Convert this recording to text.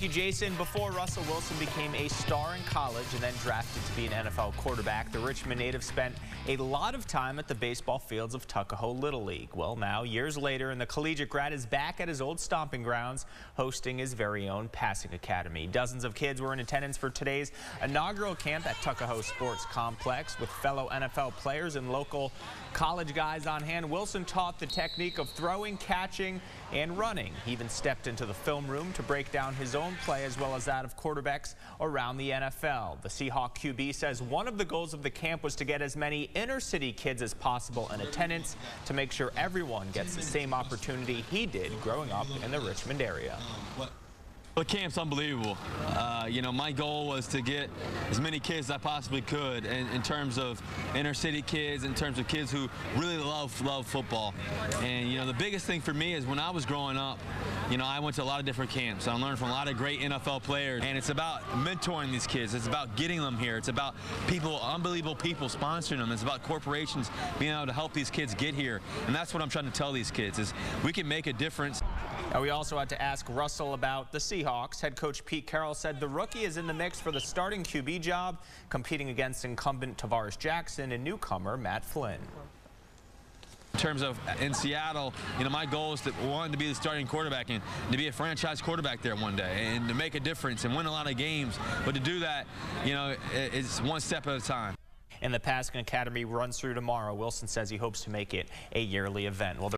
Thank you, Jason. Before Russell Wilson became a star in college and then drafted to be an NFL quarterback, the Richmond native spent a lot of time at the baseball fields of Tuckahoe Little League. Well, now, years later, and the collegiate grad is back at his old stomping grounds, hosting his very own passing academy. Dozens of kids were in attendance for today's inaugural camp at Tuckahoe Sports Complex with fellow NFL players and local college guys on hand. Wilson taught the technique of throwing, catching, and running. He even stepped into the film room to break down his own play as well as that of quarterbacks around the NFL. The Seahawk QB says one of the goals of the camp was to get as many inner-city kids as possible in attendance to make sure everyone gets the same opportunity he did growing up in the Richmond area. The camp's unbelievable. My goal was to get as many kids as I possibly could in terms of inner city kids, in terms of kids who really love football. And, the biggest thing for me is when I was growing up, I went to a lot of different camps. I learned from a lot of great NFL players. And it's about mentoring these kids. It's about getting them here. It's about people, unbelievable people sponsoring them. It's about corporations being able to help these kids get here. And that's what I'm trying to tell these kids is we can make a difference. Now, we also had to ask Russell about the Seahawks. Head coach Pete Carroll said the rookie is in the mix for the starting QB job, competing against incumbent Tavares Jackson and newcomer Matt Flynn. In terms of in Seattle, my goal is to be the starting quarterback and to be a franchise quarterback there one day and to make a difference and win a lot of games. But to do that, it's one step at a time. And the Passing Academy runs through tomorrow. Wilson says he hopes to make it a yearly event. Well,